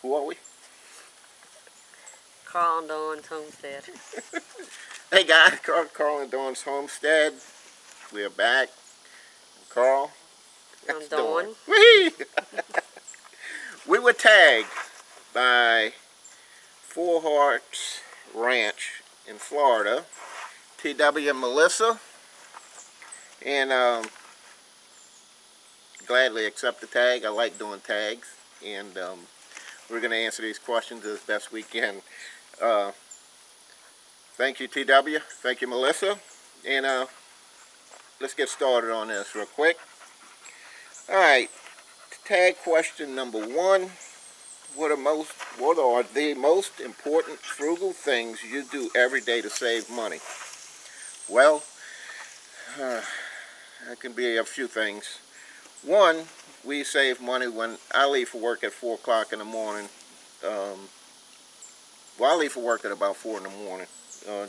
Who are we? Carl and Dawn's Homestead. Hey guys, Carl and Dawn's Homestead. We are back. Carl. I'm Dawn. Whee! We were tagged by Four Hearts Ranch in Florida. TW and Melissa. And gladly accept the tag. I like doing tags. And we're going to answer these questions as best we can. Thank you, TW. Thank you, Melissa. And let's get started on this real quick. Alright, tag question number 1. What are the most important frugal things you do every day to save money? Well, that can be a few things. One, we save money when I leave for work at 4 o'clock in the morning. Well, I leave for work at about 4 in the morning.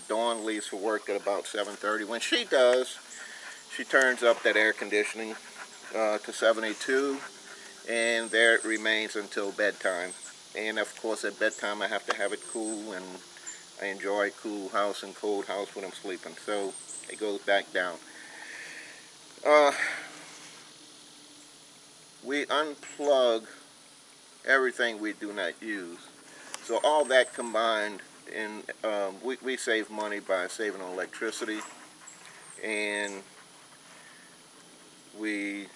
Dawn leaves for work at about 7:30. When she does, she turns up that air conditioning to 72, and there it remains until bedtime. And of course, at bedtime, I have to have it cool, and I enjoy cool house and cold house when I'm sleeping. So it goes back down. We unplug everything we do not use. So all that combined, and we save money by saving on electricity, and we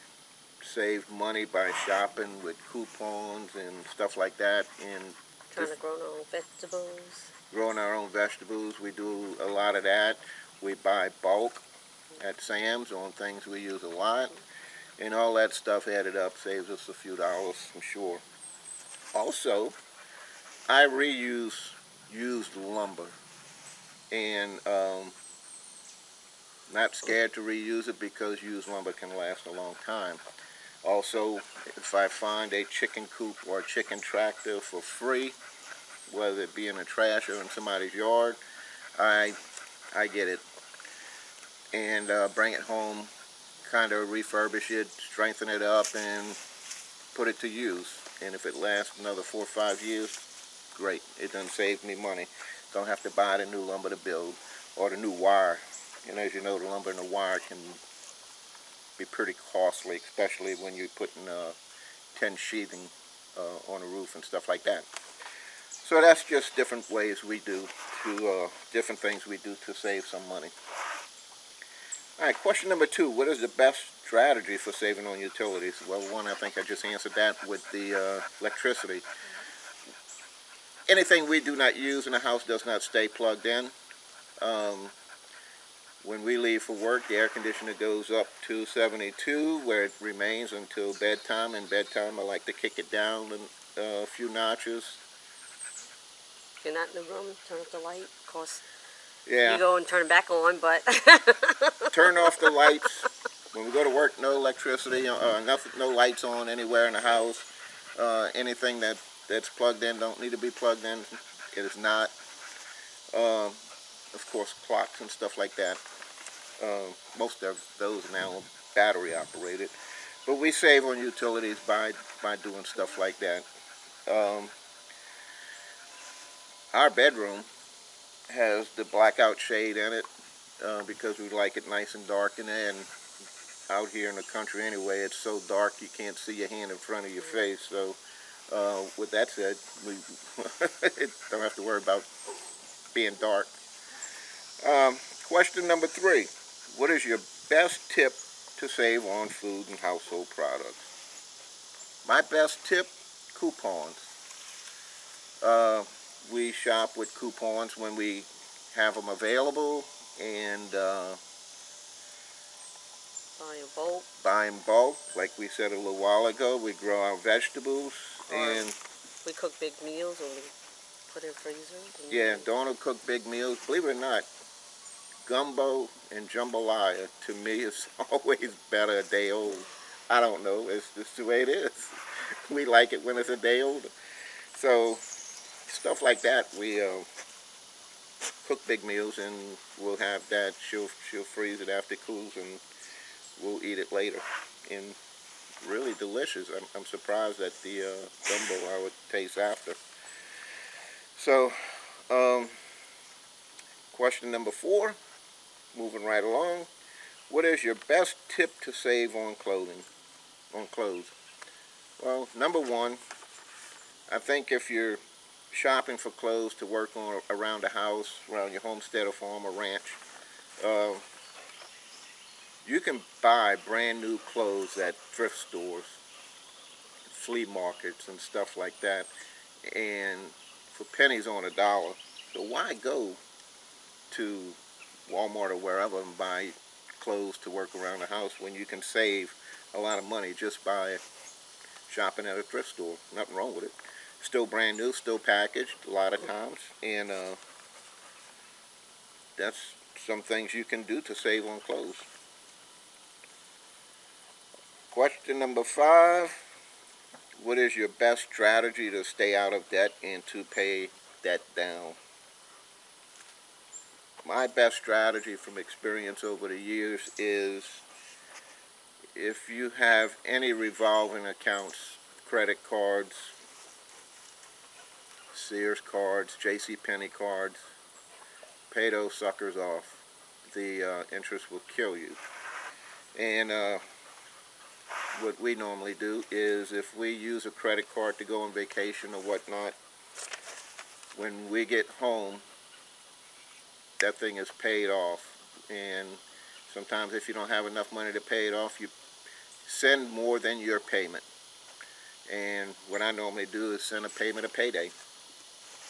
save money by shopping with coupons and stuff like that. And Trying to grow our own vegetables. Growing our own vegetables, we do a lot of that. We buy bulk at Sam's on things we use a lot. And all that stuff added up saves us a few dollars, I'm sure. Also, I reuse used lumber, and not scared to reuse it because used lumber can last a long time. Also, if I find a chicken coop or a chicken tractor for free, whether it be in the trash or in somebody's yard, I get it and bring it home, kind of refurbish it, strengthen it up, and put it to use. And if it lasts another 4 or 5 years, great. It doesn't save me money. Don't have to buy the new lumber to build or the new wire. And as you know, the lumber and the wire can be pretty costly, especially when you're putting tin sheathing on a roof and stuff like that. So that's just different ways we do to different things we do to save some money. All right, question number 2. What is the best strategy for saving on utilities? Well, one, I think I just answered that with the electricity. Anything we do not use in the house does not stay plugged in. When we leave for work, the air conditioner goes up to 72, where it remains until bedtime. And bedtime, I like to kick it down a few notches. If you're not in the room, turn off the light. Of course, yeah, you go and turn it back on, but turn off the lights. When we go to work, no electricity, no lights on anywhere in the house. Anything that's plugged in don't need to be plugged in. It is not. Of course, clocks and stuff like that. Most of those now are battery operated. But we save on utilities by doing stuff like that. Our bedroom has the blackout shade in it because we like it nice and dark in there. And out here in the country anyway, it's so dark you can't see your hand in front of your face. So with that said, we don't have to worry about being dark. Question number 3. What is your best tip to save on food and household products? My best tip, coupons. We shop with coupons when we have them available, and buy in bulk. Like we said a little while ago, we grow our vegetables, and we cook big meals, or we put in freezers. Yeah, Dawn will cook big meals. Believe it or not, gumbo and jambalaya, to me, is always better a day old. I don't know. It's just the way it is. We like it when it's a day older. So, stuff like that, we cook big meals, and we'll have that. She'll freeze it after it cools, and we'll eat it later. And really delicious. I'm surprised at the gumbo, how it tastes after. So, question number 4, moving right along. What is your best tip to save on clothes? Well, number 1, I think if you're shopping for clothes to work on around the house, around your homestead or farm or ranch, you can buy brand new clothes at thrift stores, flea markets and stuff like that, and for pennies on a dollar. So why go to Walmart or wherever and buy clothes to work around the house when you can save a lot of money just by shopping at a thrift store? Nothing wrong with it. Still brand new, still packaged a lot of times, and that's some things you can do to save on clothes. Question number 5, what is your best strategy to stay out of debt and to pay debt down? My best strategy from experience over the years is, if you have any revolving accounts, credit cards, Sears cards, JCPenney cards, pay those suckers off. The interest will kill you. And what we normally do is, if we use a credit card to go on vacation or whatnot, when we get home, that thing is paid off. And sometimes if you don't have enough money to pay it off, you send more than your payment. And what I normally do is send a payment a payday.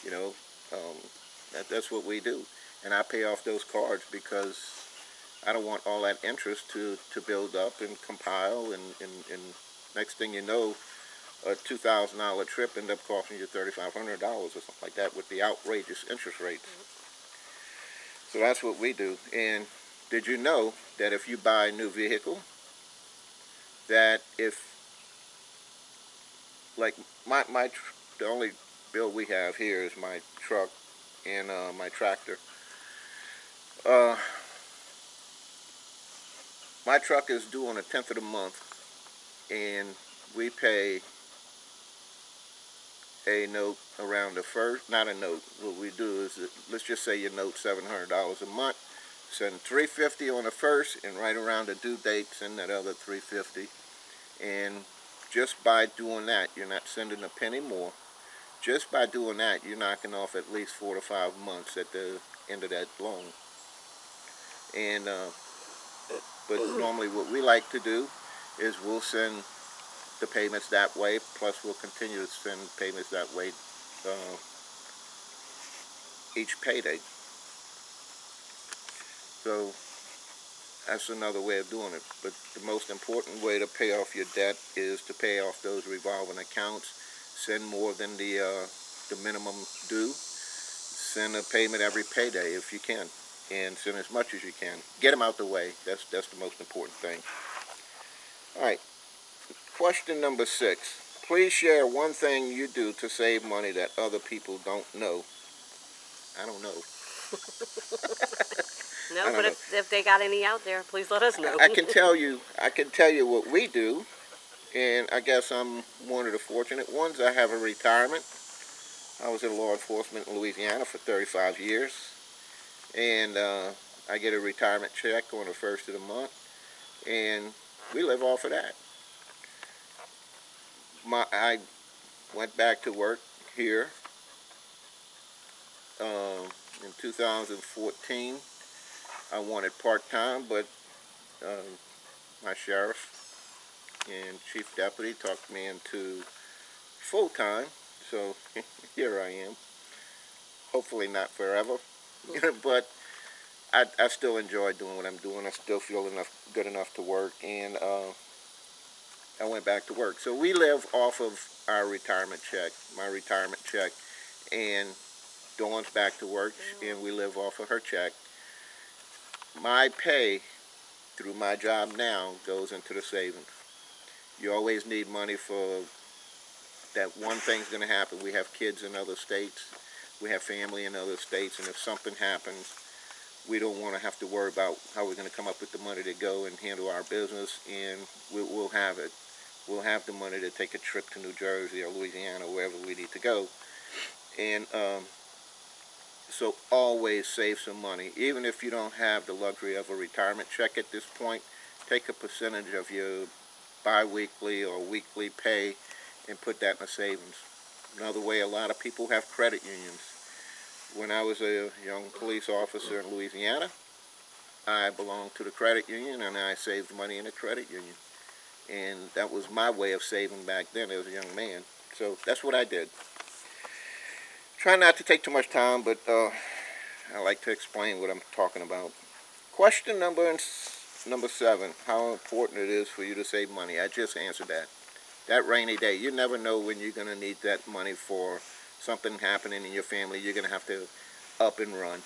You know, that's what we do. And I pay off those cards because I don't want all that interest to build up and compile, and next thing you know, a $2,000 trip end up costing you $3,500 or something like that with the outrageous interest rates. So that's what we do. And did you know that if you buy a new vehicle, that if, like the only bill we have here is my truck and my tractor. My truck is due on the 10th of the month, and we pay a note around the first, not a note, what we do is, let's just say your note's $700 a month, send $350 on the first, and right around the due date send that other $350. And just by doing that, you're not sending a penny more. Just by doing that, you're knocking off at least 4 to 5 months at the end of that loan. And but normally what we like to do is we'll send the payments that way, plus we'll continue to send payments that way each payday. So that's another way of doing it. But the most important way to pay off your debt is to pay off those revolving accounts. Send more than the minimum due. Send a payment every payday if you can, and send as much as you can. Get them out the way. That's the most important thing. All right. Question number 6. Please share one thing you do to save money that other people don't know. I don't know. No, but if they got any out there, please let us know. I can tell you what we do, and I guess I'm one of the fortunate ones. I have a retirement. I was in law enforcement in Louisiana for 35 years, and I get a retirement check on the first of the month, and we live off of that. I went back to work here in 2014. I wanted part-time, but my sheriff and chief deputy talked me into full-time, so here I am. Hopefully not forever, but I still enjoy doing what I'm doing. I still feel good enough to work, and I went back to work. So we live off of our retirement check, my retirement check, and Dawn's back to work, and we live off of her check. My pay through my job now goes into the savings. You always need money for that one thing's going to happen. We have kids in other states. We have family in other states, and if something happens, we don't want to have to worry about how we're going to come up with the money to go and handle our business, and we'll have it. we'll have the money to take a trip to New Jersey or Louisiana, wherever we need to go. And so always save some money. Even if you don't have the luxury of a retirement check at this point, take a percentage of your bi-weekly or weekly pay and put that in a savings. Another way, a lot of people have credit unions. When I was a young police officer in Louisiana, I belonged to the credit union and I saved money in the credit union. And that was my way of saving back then as a young man. So that's what I did. Try not to take too much time, but I like to explain what I'm talking about. Question number 7, how important it is for you to save money. I just answered that. That rainy day, you never know when you're going to need that money for something happening in your family. You're going to have to up and run.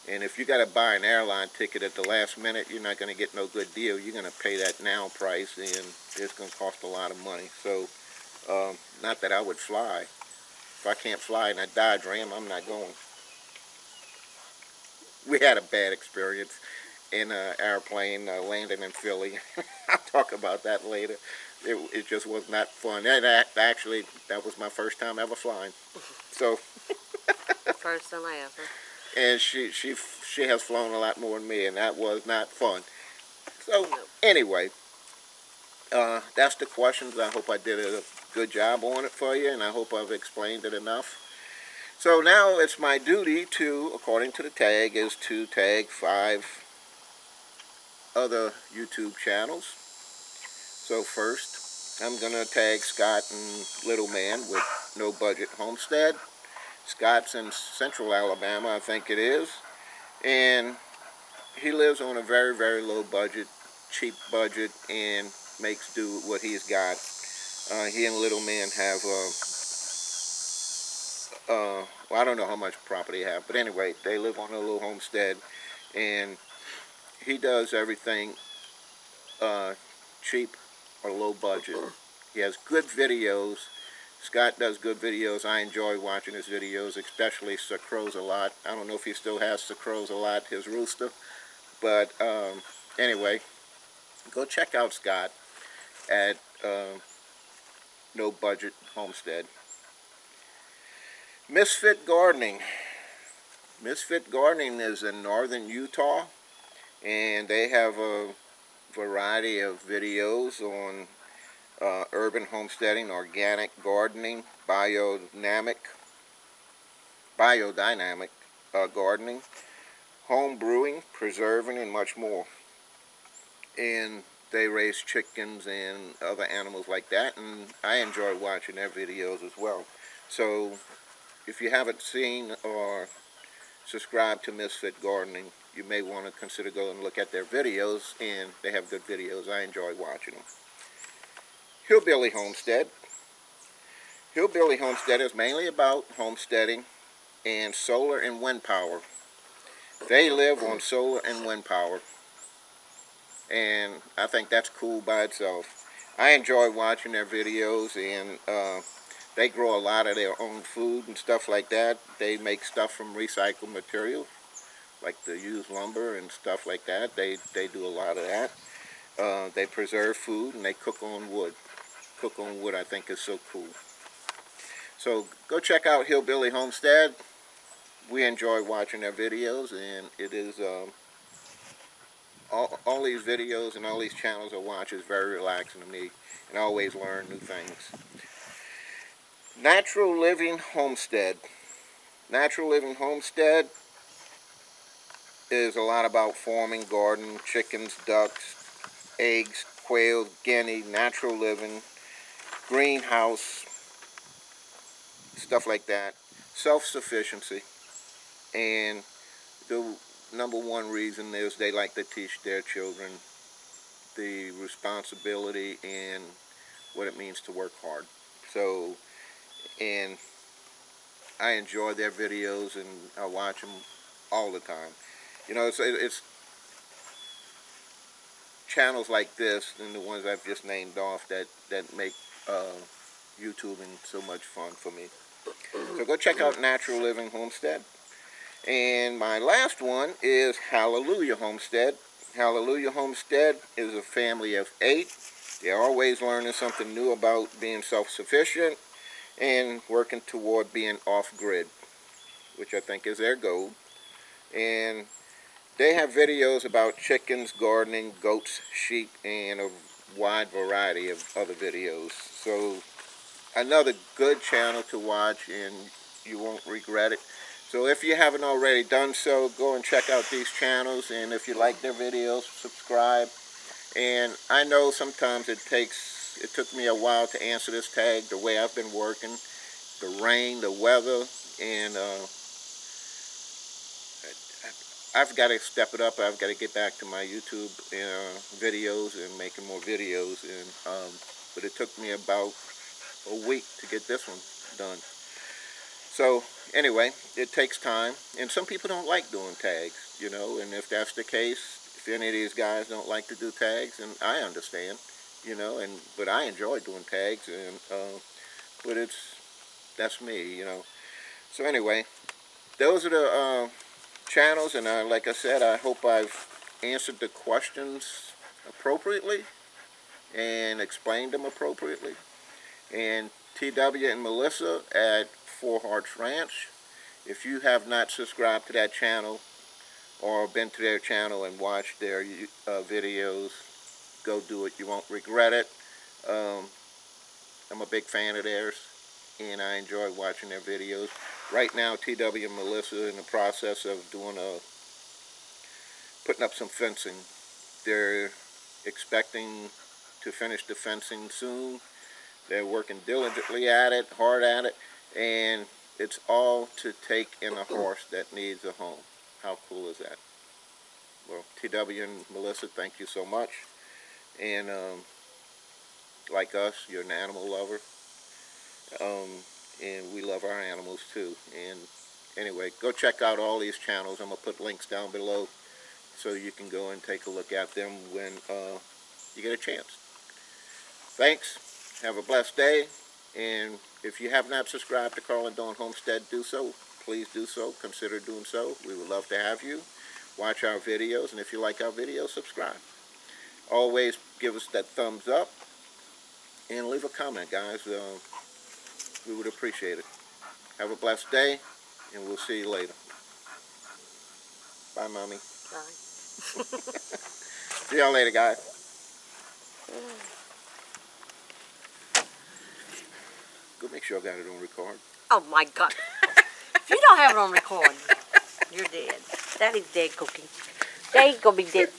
And if you got to buy an airline ticket at the last minute, you're not going to get no good deal. You're going to pay that now price, and it's going to cost a lot of money. So, not that I would fly. If I can't fly in a Dodge Ram, I'm not going. We had a bad experience in an airplane landing in Philly. I'll talk about that later. It just was not fun. And actually, that was my first time ever flying. So. First time I ever. And she has flown a lot more than me, and that was not fun. So anyway, that's the questions. I hope I did a good job on it for you, and I hope I've explained it enough. So now it's my duty to, according to the tag, is to tag 5 other YouTube channels. So first, I'm going to tag Scott and Little Man with No Budget Homestead. Scott's in Central Alabama, I think it is, and he lives on a very, very low budget, cheap budget, and makes do with what he's got. He and Little Man have, well, I don't know how much property they have, but anyway, they live on a little homestead, and he does everything cheap or low budget. He has good videos. Scott does good videos. I enjoy watching his videos, especially Sir Crows a Lot. I don't know if he still has Sir Crows a Lot, his rooster. But anyway, go check out Scott at No Budget Homestead. Misfit Gardening. Misfit Gardening is in northern Utah, and they have a variety of videos on urban homesteading, organic gardening, biodynamic gardening, home brewing, preserving, and much more. And they raise chickens and other animals like that, and I enjoy watching their videos as well. So if you haven't seen or subscribed to Misfit Gardening, you may want to consider going and look at their videos, and they have good videos. I enjoy watching them. Hillbilly Homestead. Hillbilly Homestead is mainly about homesteading and solar and wind power. They live on solar and wind power, and I think that's cool by itself. I enjoy watching their videos, and they grow a lot of their own food and stuff like that. They make stuff from recycled material, like the used lumber and stuff like that. They do a lot of that. They preserve food, and they cook on wood. Cook on wood, I think, is so cool. So go check out Hillbilly Homestead. We enjoy watching their videos, and it is all these videos and all these channels I watch is very relaxing to me, and I always learn new things. Natural Living Homestead. Natural Living Homestead is a lot about farming, garden, chickens, ducks, eggs, quail, guinea, natural living, greenhouse, stuff like that. Self-sufficiency. And the number one reason is they like to teach their children the responsibility and what it means to work hard. So, and I enjoy their videos, and I watch them all the time. You know, it's channels like this and the ones I've just named off that make YouTubing so much fun for me. So go check out Natural Living Homestead. And my last one is Halleluyah Homestead. Halleluyah Homestead is a family of 8. They're always learning something new about being self-sufficient and working toward being off-grid, which I think is their goal. And they have videos about chickens, gardening, goats, sheep, and a wide variety of other videos. So another good channel to watch, and you won't regret it. So if you haven't already done so, go and check out these channels, and if you like their videos, subscribe. And I know sometimes it took me a while to answer this tag, the way I've been working, the rain, the weather, and I've got to step it up. I've got to get back to my YouTube videos and making more videos. And but it took me about a week to get this one done. So anyway, it takes time, and some people don't like doing tags, you know, and if that's the case, if any of these guys don't like to do tags, and I understand, you know, but I enjoy doing tags, and but that's me, you know. So anyway, those are the channels, and like I said, I hope I've answered the questions appropriately and explained them appropriately. And TW and Melissa at Four Hearts Ranch, if you have not subscribed to that channel or been to their channel and watched their videos, go do it. You won't regret it. I'm a big fan of theirs, and I enjoy watching their videos. Right now, TW and Melissa are in the process of putting up some fencing. They're expecting to finish the fencing soon. They're working diligently at it, hard at it, and it's all to take in a horse that needs a home. How cool is that? Well, TW and Melissa, thank you so much. And like us, you're an animal lover, and we love our animals too. And anyway, go check out all these channels. I'm going to put links down below so you can go and take a look at them when you get a chance. Thanks. Have a blessed day, and if you have not subscribed to Carl and Dawn Homestead, do so. Please do so. Consider doing so. We would love to have you. Watch our videos, and if you like our videos, subscribe. Always give us that thumbs up, and leave a comment, guys. We would appreciate it. Have a blessed day, and we'll see you later. Bye, Mommy. Bye. See y'all later, guys. Go make sure I got it on record. Oh my God. If you don't have it on record, you're dead. Daddy's dead cooking. Daddy's gonna be dead.